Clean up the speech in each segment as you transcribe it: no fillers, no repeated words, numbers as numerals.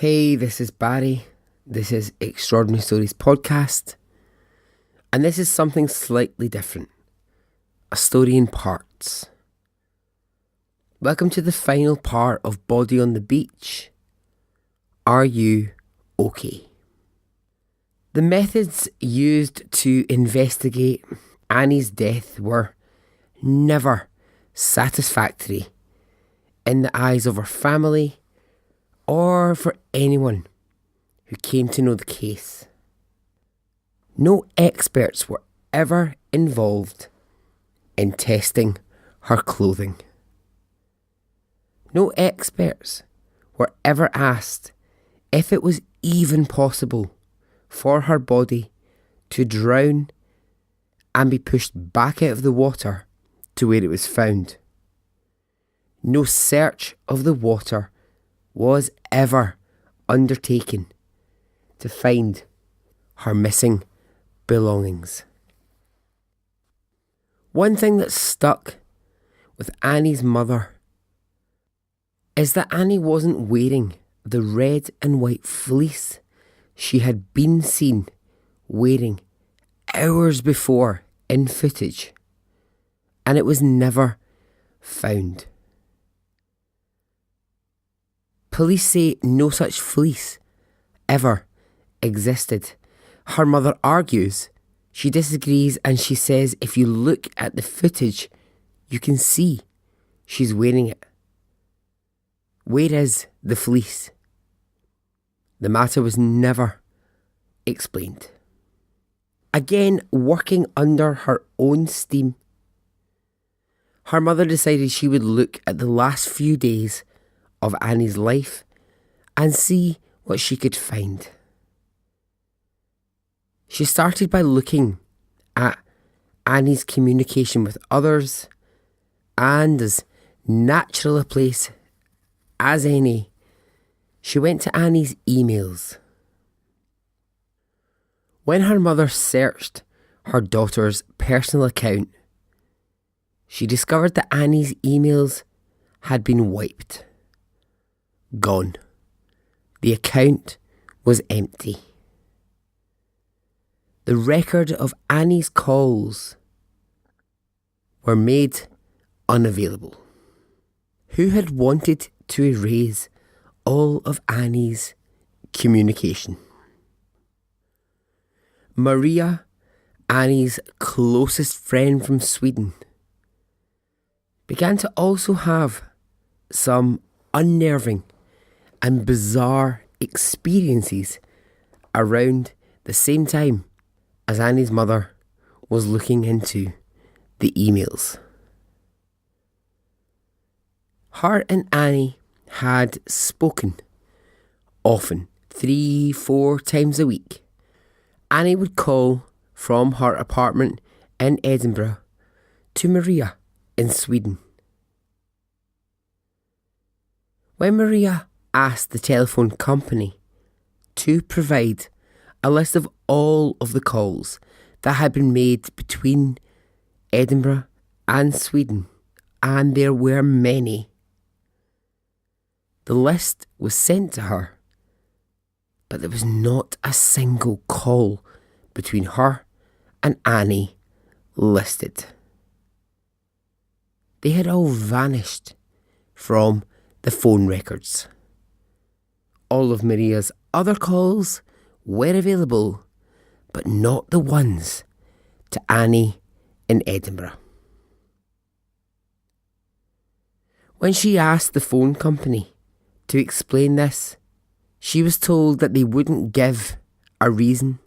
Hey, this is Barry. This is Extraordinary Stories Podcast. And this is something slightly different. A story in parts. Welcome to the final part of Body on the Beach. Are you okay? The methods used to investigate Annie's death were never satisfactory in the eyes of her family or for anyone who came to know the case. No experts were ever involved in testing her clothing. No experts were ever asked if it was even possible for her body to drown and be pushed back out of the water to where it was found. No search of the water was ever undertaken to find her missing belongings. One thing that stuck with Annie's mother is that Annie wasn't wearing the red and white fleece she had been seen wearing hours before in footage, and it was never found. Police say no such fleece ever existed. Her mother argues. She disagrees and she says if you look at the footage, you can see she's wearing it. Where is the fleece? The matter was never explained. Again, working under her own steam, her mother decided she would look at the last few days of Annie's life and see what she could find. She started by looking at Annie's communication with others, and as natural a place as any, she went to Annie's emails. When her mother searched her daughter's personal account, she discovered that Annie's emails had been wiped. Gone. The account was empty. The record of Annie's calls were made unavailable. Who had wanted to erase all of Annie's communication? Maria, Annie's closest friend from Sweden, began to also have some unnerving and bizarre experiences around the same time as Annie's mother was looking into the emails. Her and Annie had spoken often, 3-4 times a week. Annie would call from her apartment in Edinburgh to Maria in Sweden. When Maria asked the telephone company to provide a list of all of the calls that had been made between Edinburgh and Sweden, and there were many, the list was sent to her, but there was not a single call between her and Annie listed. They had all vanished from the phone records. All of Maria's other calls were available, but not the ones to Annie in Edinburgh. When she asked the phone company to explain this, she was told that they wouldn't give a reason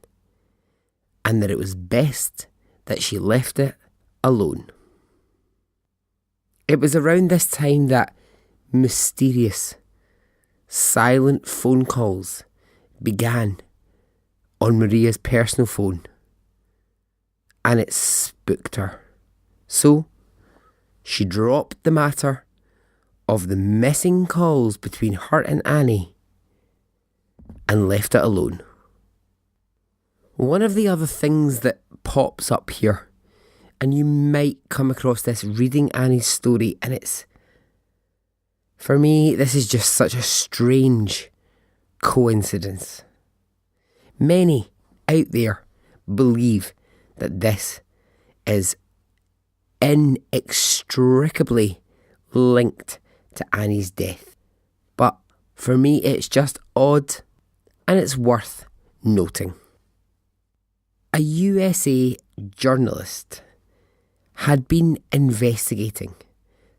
and that it was best that she left it alone. It was around this time that mysterious, silent phone calls began on Maria's personal phone, and it spooked her. So she dropped the matter of the missing calls between her and Annie and left it alone. One of the other things that pops up here, and you might come across this reading Annie's story, and it's, for me, this is just such a strange coincidence. Many out there believe that this is inextricably linked to Annie's death. But for me, it's just odd, and it's worth noting. A USA journalist had been investigating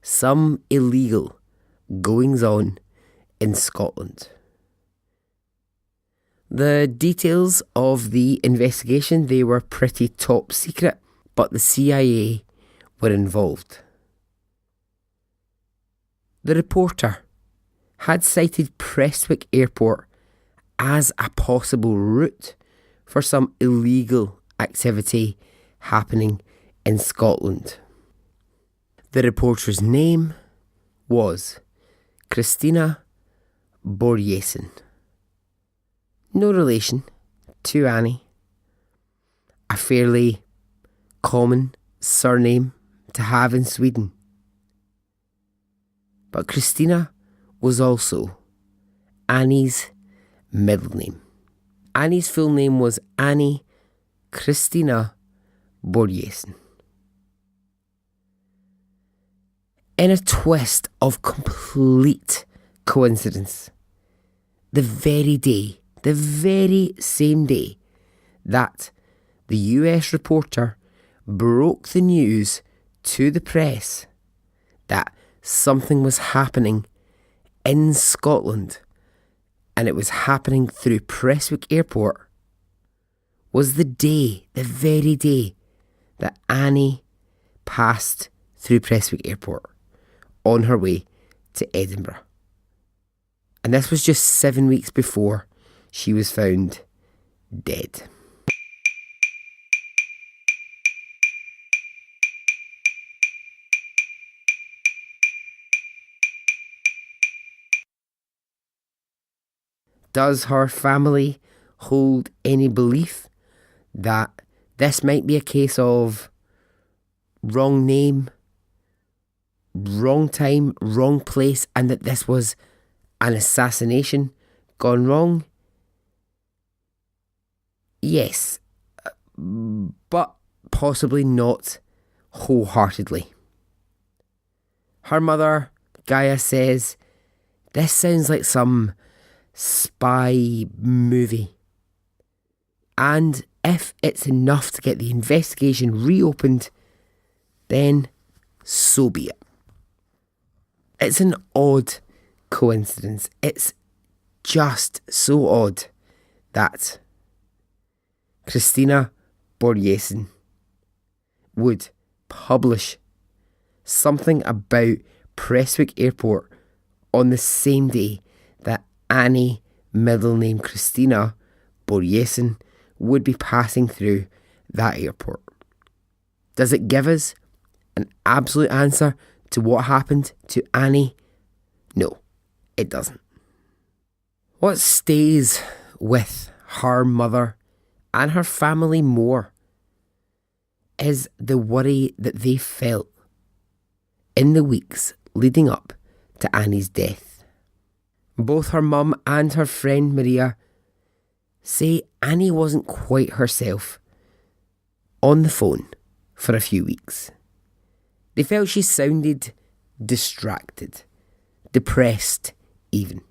some illegal goings-on in Scotland. The details of the investigation, they were pretty top secret, but the CIA were involved. The reporter had cited Prestwick Airport as a possible route for some illegal activity happening in Scotland. The reporter's name was Christina Borjesson. No relation to Annie. A fairly common surname to have in Sweden. But Christina was also Annie's middle name. Annie's full name was Annie Christina Borjesson. In a twist of complete coincidence, the very same day that the US reporter broke the news to the press that something was happening in Scotland, and it was happening through Prestwick Airport, was the very day that Annie passed through Prestwick Airport on her way to Edinburgh. And this was just 7 weeks before she was found dead. Does her family hold any belief that this might be a case of wrong name, wrong time, wrong place, and that this was an assassination gone wrong? Yes, but possibly not wholeheartedly. Her mother, Gaia, says, this sounds like some spy movie. And if it's enough to get the investigation reopened, then so be it. It's an odd coincidence. It's just so odd that Christina Borjesson would publish something about Prestwick Airport on the same day that Annie, middle name Christina Borjesson, would be passing through that airport. Does it give us an absolute answer to what happened to Annie? No, it doesn't. What stays with her mother and her family more is the worry that they felt in the weeks leading up to Annie's death. Both her mum and her friend Maria say Annie wasn't quite herself on the phone for a few weeks. They felt she sounded distracted, depressed even.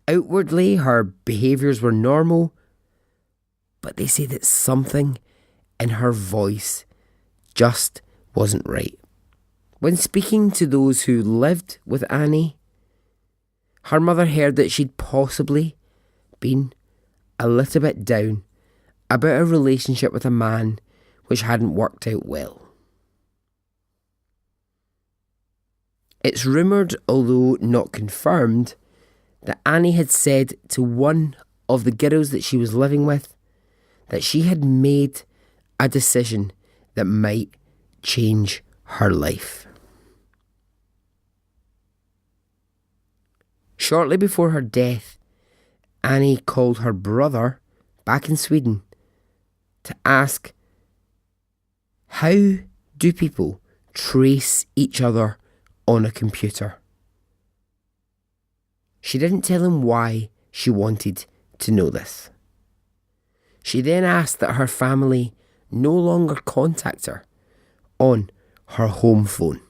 Outwardly, her behaviours were normal, but they say that something in her voice just wasn't right. When speaking to those who lived with Annie, her mother heard that she'd possibly been a little bit down about a relationship with a man which hadn't worked out well. It's rumoured, although not confirmed, that Annie had said to one of the girls that she was living with that she had made a decision that might change her life. Shortly before her death, Annie called her brother back in Sweden to ask, how do people trace each other on a computer? She didn't tell him why she wanted to know this. She then asked that her family no longer contact her on her home phone.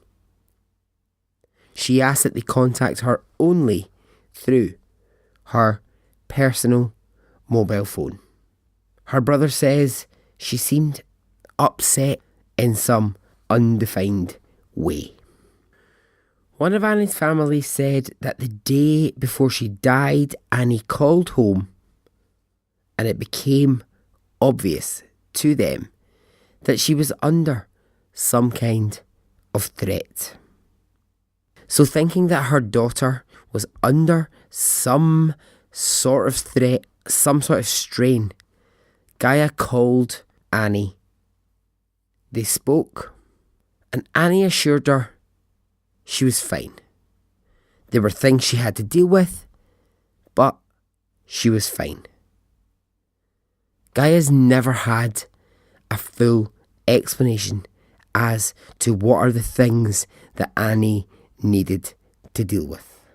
She asked that they contact her only through her personal mobile phone. Her brother says she seemed upset in some undefined way. One of Annie's family said that the day before she died, Annie called home and it became obvious to them that she was under some kind of threat. So thinking that her daughter was under some sort of threat, some sort of strain, Gaia called Annie. They spoke, and Annie assured her she was fine. There were things she had to deal with, but she was fine. Gaia's never had a full explanation as to what are the things that Annie needed to deal with.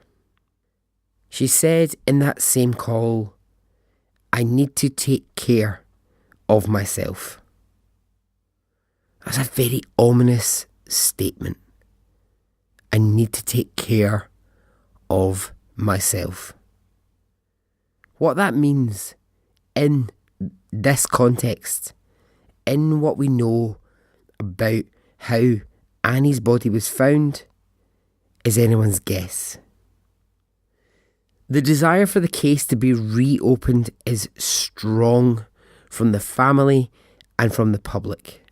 She said in that same call, "I need to take care of myself." That's a very ominous statement. I need to take care of myself. What that means in this context, in what we know about how Annie's body was found, is anyone's guess. The desire for the case to be reopened is strong from the family and from the public.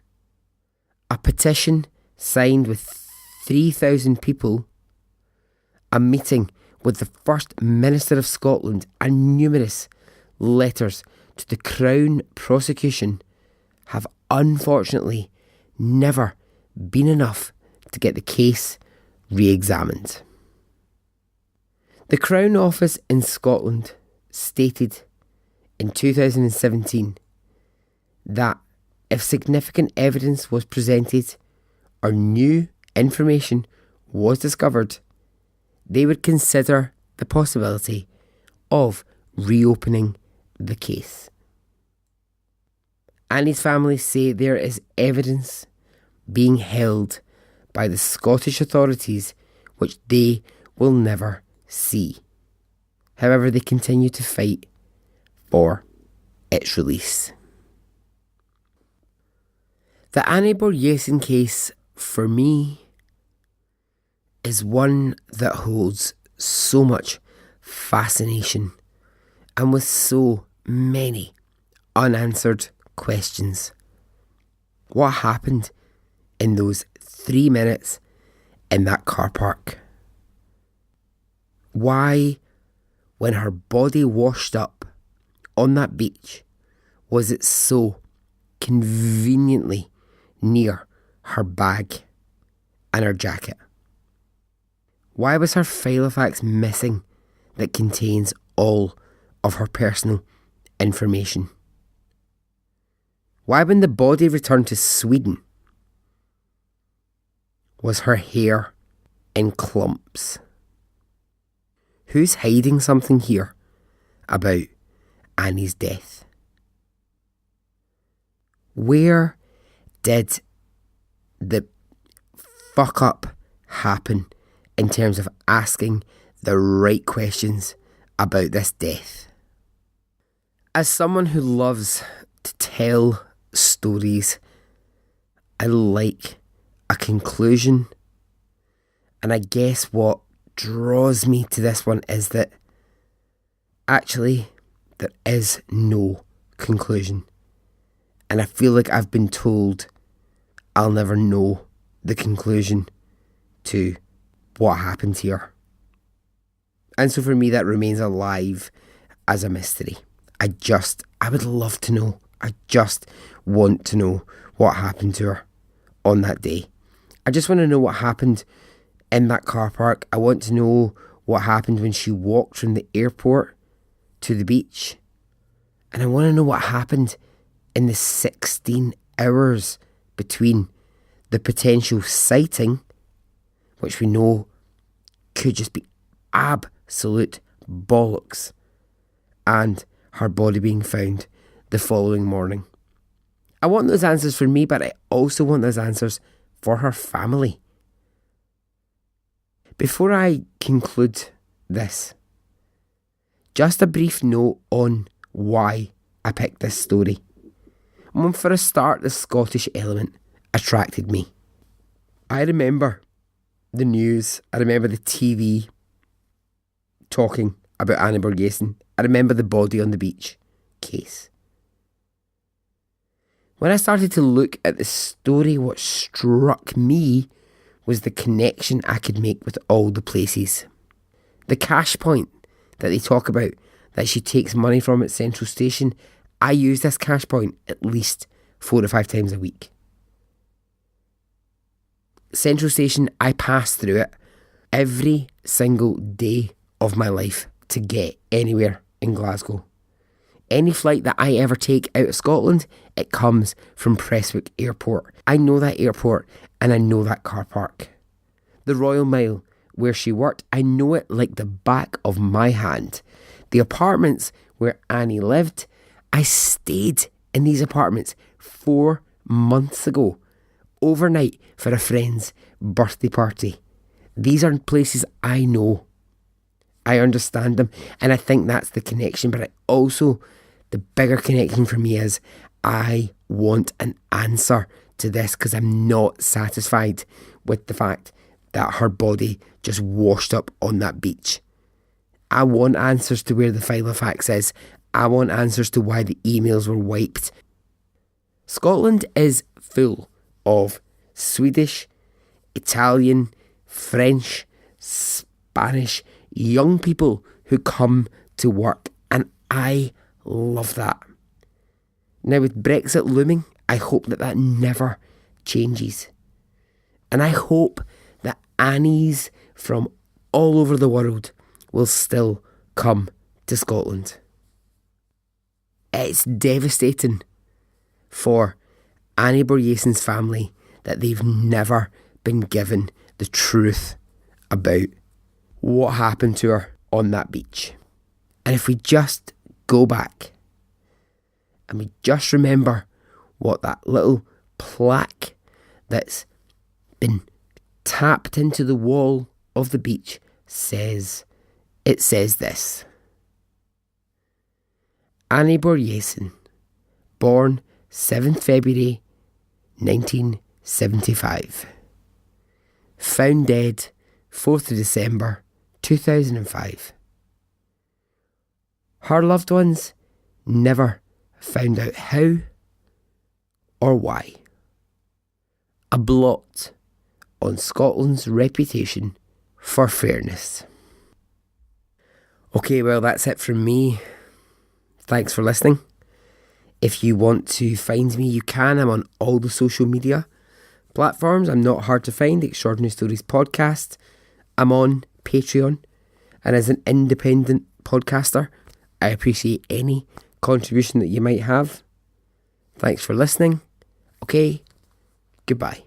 A petition signed with 3,000 people, a meeting with the First Minister of Scotland, and numerous letters to the Crown prosecution have unfortunately never been enough to get the case re-examined. The Crown Office in Scotland stated in 2017 that if significant evidence was presented or new information was discovered, they would consider the possibility of reopening the case. Annie's family say there is evidence being held by the Scottish authorities which they will never see. However, they continue to fight for its release. The Annie Borgesen case, for me, is one that holds so much fascination and with so many unanswered questions. What happened in those 3 minutes in that car park? Why, when her body washed up on that beach, was it so conveniently near her bag and her jacket? Why was her file of facts missing that contains all of her personal information? Why, when the body returned to Sweden, was her hair in clumps? Who's hiding something here about Annie's death? Where did the fuck up happen in terms of asking the right questions about this death? As someone who loves to tell stories, I like a conclusion, and I guess what draws me to this one is that actually there is no conclusion, and I feel like I've been told I'll never know the conclusion to what happened here. And so for me, that remains alive as a mystery. I would love to know. I just want to know what happened to her on that day. I just want to know what happened in that car park. I want to know what happened when she walked from the airport to the beach. And I want to know what happened in the 16 hours between the potential sighting, which we know could just be absolute bollocks, and her body being found the following morning. I want those answers for me, but I also want those answers for her family. Before I conclude this, just a brief note on why I picked this story. For a start, the Scottish element attracted me. I remember the news, I remember the TV talking about Annie Borgesen. I remember the body on the beach case. When I started to look at the story, what struck me was the connection I could make with all the places. The cash point that they talk about, that she takes money from at Central Station, I use this cash point at least 4 or 5 times a week. Central Station, I pass through it every single day of my life to get anywhere in Glasgow. Any flight that I ever take out of Scotland, it comes from Prestwick Airport. I know that airport and I know that car park. The Royal Mile, where she worked, I know it like the back of my hand. The apartments where Annie lived, I stayed in these apartments 4 months ago, overnight for a friend's birthday party. These are places I know. I understand them, and I think that's the connection. But the bigger connection for me is I want an answer to this, because I'm not satisfied with the fact that her body just washed up on that beach. I want answers to where the Filofax is. I want answers to why the emails were wiped. Scotland is full of Swedish, Italian, French, Spanish young people who come to work, and I love that. Now, with Brexit looming, I hope that never changes. And I hope that Annies from all over the world will still come to Scotland. It's devastating for Annie Borgesen's family that they've never been given the truth about what happened to her on that beach. And if we just go back and we just remember what that little plaque that's been tapped into the wall of the beach says, it says this: Annie Borgesen, born 7th February 1975. Found dead 4th of December 2005. Her loved ones never found out how or why. A blot on Scotland's reputation for fairness. Okay, well, that's it from me. Thanks for listening. If you want to find me, you can. I'm on all the social media platforms. I'm not hard to find. Extraordinary Stories Podcast. I'm on Patreon. And as an independent podcaster, I appreciate any contribution that you might have. Thanks for listening. Okay, goodbye.